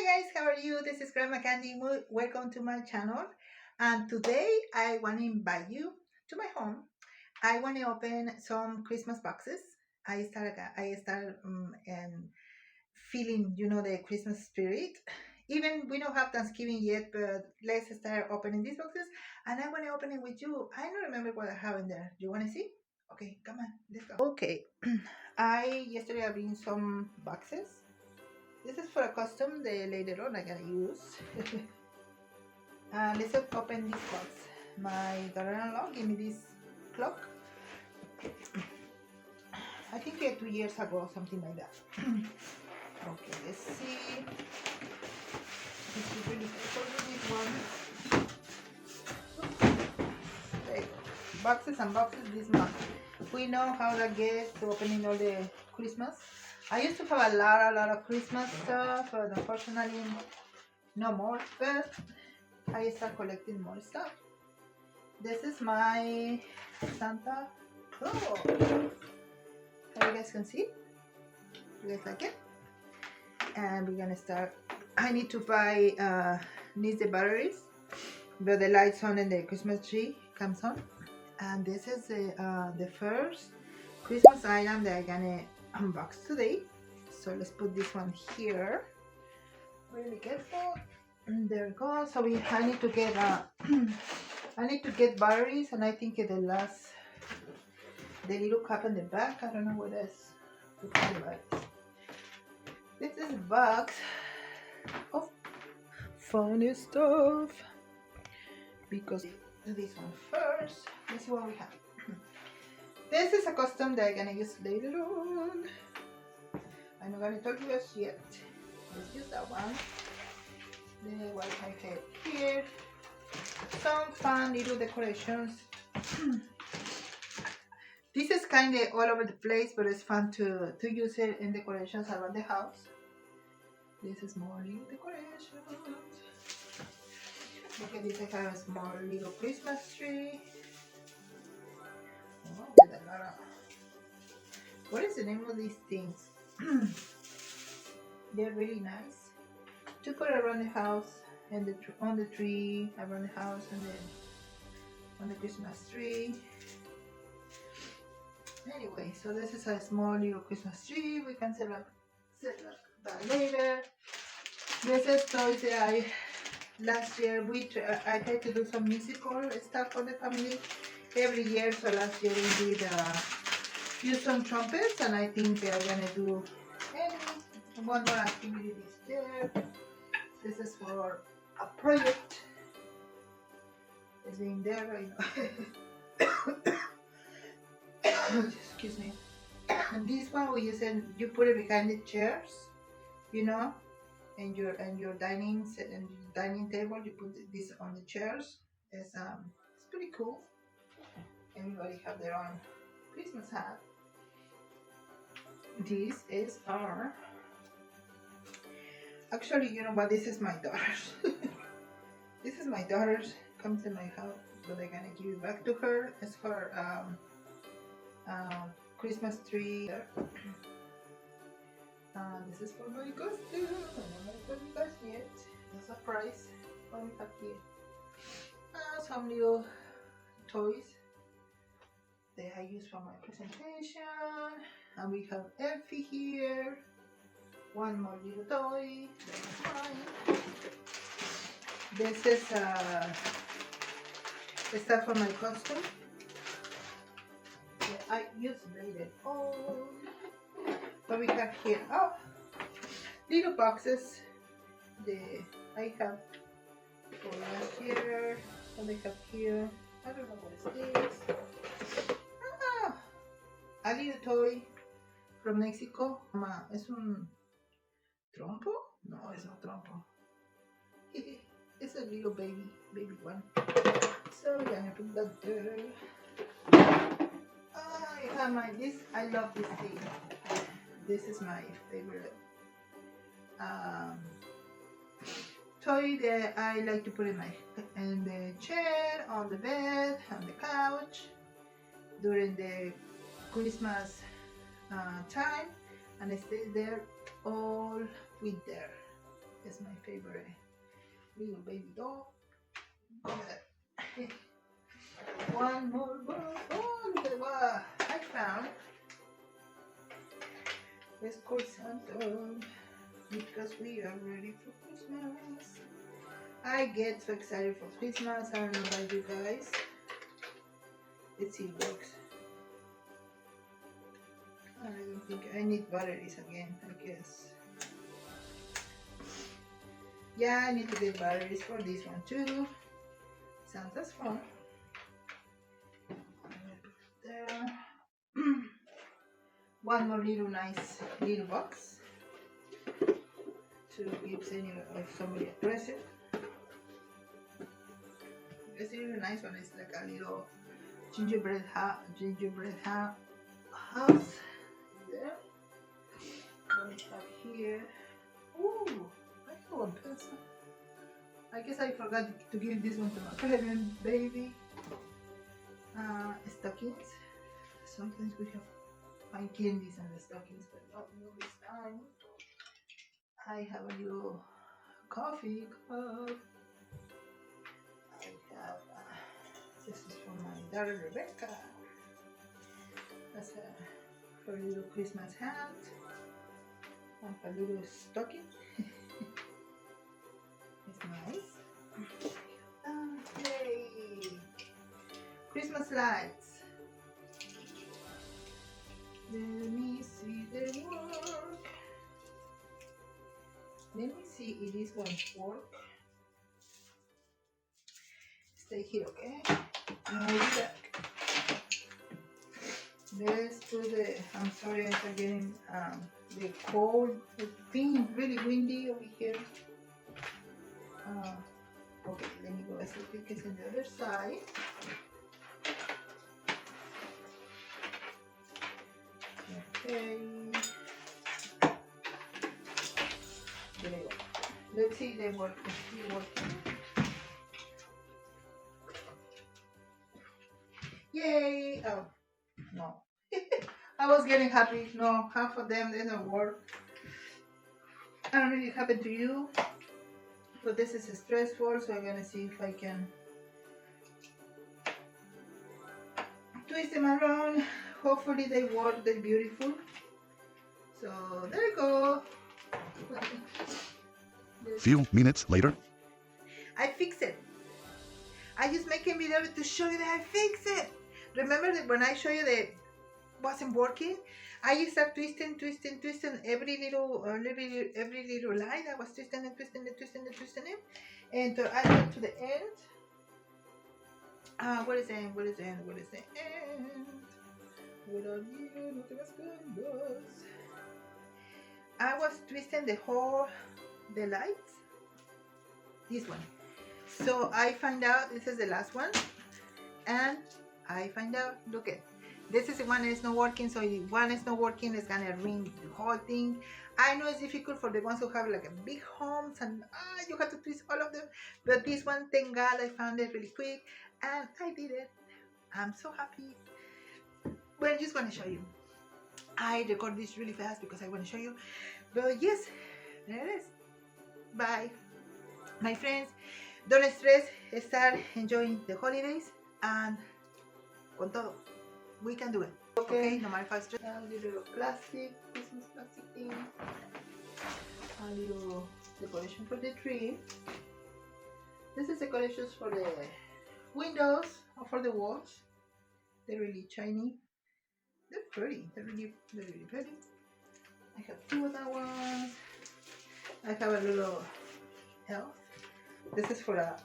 Guys, how are you? This is Grandma Candy. Welcome to my channel. And today I want to invite you to my home. I want to open some Christmas boxes. I start feeling, the Christmas spirit. Even we don't have Thanksgiving yet, but let's start opening these boxes. And I want to open it with you. I don't remember what I have in there. Do you want to see? Okay, come on, let's go. Okay, yesterday I bring some boxes. This is for a custom that later on I'm gonna use. Let's open this box. My daughter-in-law gave me this clock. I think 2 years ago, something like that. Okay, let's see. This is really special, this one. There you go. Boxes and boxes this month. We know how to get to opening all the Christmas. I used to have a lot of Christmas stuff, but unfortunately no more, but I start collecting more stuff. This is my Santa Claus. How you guys can see? You guys like it? And we're gonna start. I need to buy needs the batteries, but the lights on and the Christmas tree comes on. And this is the first Christmas item that I'm gonna unbox today. So let's put this one here. Really careful. And there we go. So I need to get I need to get batteries, and I think the little cup in the back. I don't know what else to find batteries. This is a box of funny stuff. Because this one first. Let's see what we have. This is a custom that I'm gonna use later on. I'm not gonna talk to you yet. Let's use that one. Then what I have here. Some fun little decorations. This is kind of all over the place, but it's fun to use it in decorations around the house. This is more little decorations. Look at this, I have a small little Christmas tree. Oh, with a lot of... What is the name of these things? They're really nice to put around the house and on the tree, around the house, and then on the Christmas tree. Anyway, so this is a small little Christmas tree. We can set up that later. This is toys that last year I tried to do some musical stuff for the family every year. So last year we did use some trumpets, and I think they are gonna do one more activity this year. This is for a project. It's in there right now. Excuse me. And this one we use it. You put it behind the chairs, and your dining set and dining table. You put this on the chairs. It's pretty cool. Everybody have their own Christmas hat. This is our. Actually, you know what? This is my daughter's. This is my daughter's. Comes in my house, but I'm gonna give it back to her. It's her Christmas tree. This is for my costume. I don't know what you guys yet. It's a surprise. What we have here? Some little toys that I use for my presentation. And we have Effie here. One more little toy. That's fine. This is the stuff for my costume. Yeah, I use later on. What we have here? Oh, little boxes. I have for last year. What they have here? I don't know what it is. A little toy from Mexico. ¿Es un trompo? No, it's not trompo. It's a little baby one. So we're gonna put that there. I have this. I love this thing. This is my favorite toy that I like to put in the chair, on the bed, on the couch during the Christmas time, and it stays there all winter. It's my favorite little baby doll. Look at that. One more box. Oh, look at what I found. Let's call Santa because we are ready for Christmas. I get so excited for Christmas. I don't know about you guys. Let's see if it works. I don't think I need batteries again, I guess. Yeah, I need to get batteries for this one too. Santa's phone. There. One more little nice little box to give somebody a present. It's a really nice one. It's like a little gingerbread house. There. What we have here. Ooh, I have one pencil. I guess I forgot to give this one to my pregnant baby. Stockings. Sometimes we have find candies in the stockings, but not this time. I have a little coffee cup. I have this is for my daughter Rebecca. That's her little Christmas hat. And a little stocking. It's nice. Yay! Christmas lights. Let me see the work. Let me see if this one works. Stay here, okay? I'll be back. Let's do the. I'm sorry, I'm getting the cold. It's being really windy over here. Okay, let me go as quick as on the other side. Okay. There we go. Let's see if they work. Yay! Oh, no. I was getting happy. No, half of them didn't work. I don't know if it happened to you, but this is stressful, so I'm gonna see if I can twist them around. Hopefully they work, they're beautiful. So there you go. Few minutes later. I fix it. I just make a video to show you that I fix it. Remember that when I show you that it wasn't working, I just start twisting every little line. I was twisting it, and to add it to the end. What is the end? What are you? I was twisting the lights. This one. So I find out this is the last one, and I find out. Look at this is the one that's not working. So if one is not working, it's gonna ring the whole thing. I know it's difficult for the ones who have like a big homes and you have to twist all of them. But this one, thank God, I found it really quick, and I did it. I'm so happy. Well, I just want to show you. I record this really fast because I want to show you. But yes, there it is. Bye, my friends. Don't stress. Start enjoying the holidays, and con todo, we can do it. Okay, no matter how stress. A little plastic, Christmas plastic thing. A little decoration for the tree. This is decorations for the windows or for the walls. They're really shiny. They're pretty. They're really pretty. I have two of that ones. I have a little elf. This is for a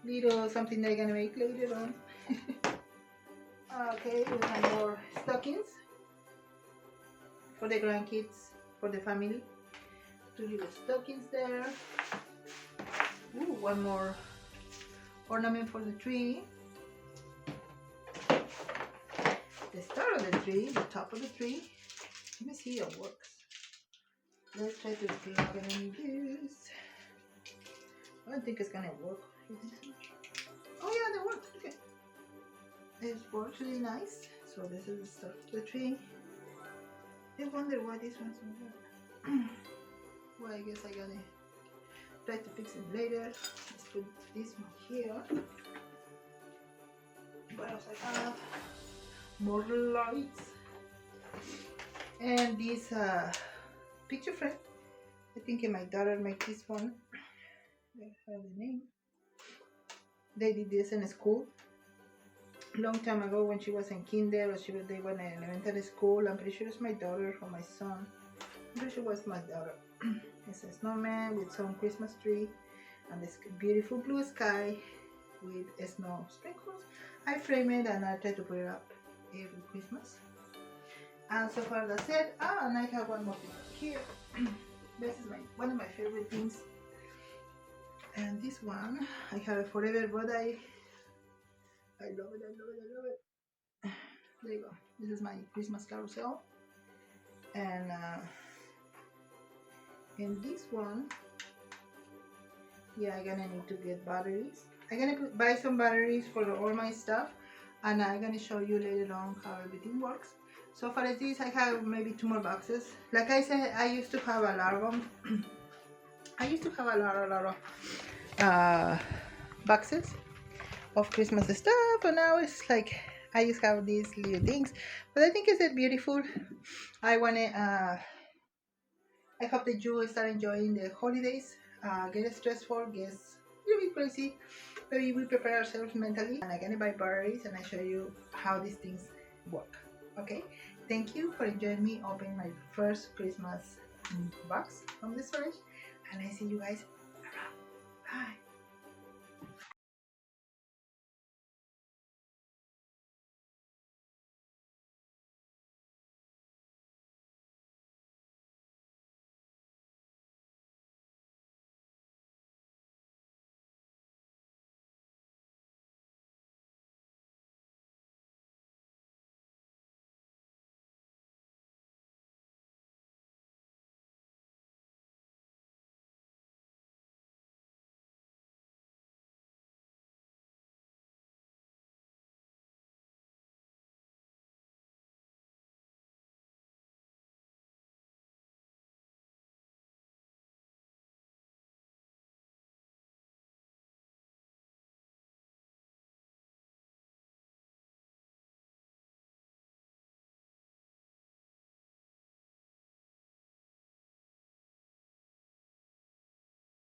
little something they're gonna make later on. Okay, we have more stockings for the grandkids, for the family. Two little stockings there. Ooh, one more ornament for the tree. The start of the tree, the top of the tree. Let me see how it works. Let's try to plug it in this. I don't think it's gonna work. Oh yeah, that works. Okay. It works really nice. So this is the start of the tree. I wonder why this one's not working. Well, I guess I gotta try to fix it later. Let's put this one here. What else I have? More lights. And this picture frame. I think my daughter made this one. I have the name. They did this in school long time ago when she was in kinder, or they went in elementary school. I'm pretty sure it's my daughter or my son. I'm pretty sure it was my daughter. It's a snowman with some Christmas tree and this beautiful blue sky with snow sprinkles. I frame it and I try to put it up every Christmas. And so far that's it. And I have one more thing here. This is one of my favorite things. And this one I have it forever, but I love it, I love it, I love it. There you go. This is my Christmas carousel. And in this one, yeah, I'm gonna need to get batteries. I'm gonna buy some batteries for all my stuff, and I'm gonna show you later on how everything works. So far as this, I have maybe 2 more boxes. Like I said, I used to have a lot of them. I used to have a lot of boxes of Christmas stuff, and now it's like I just have these little things. But I think it's beautiful. I wanna. I hope that you start enjoying the holidays. Get stressful, get a little bit crazy. Maybe we prepare ourselves mentally, and I'm gonna buy batteries and I show you how these things work. Okay, thank you for joining me opening my first Christmas box from the storage, and I see you guys around. Bye.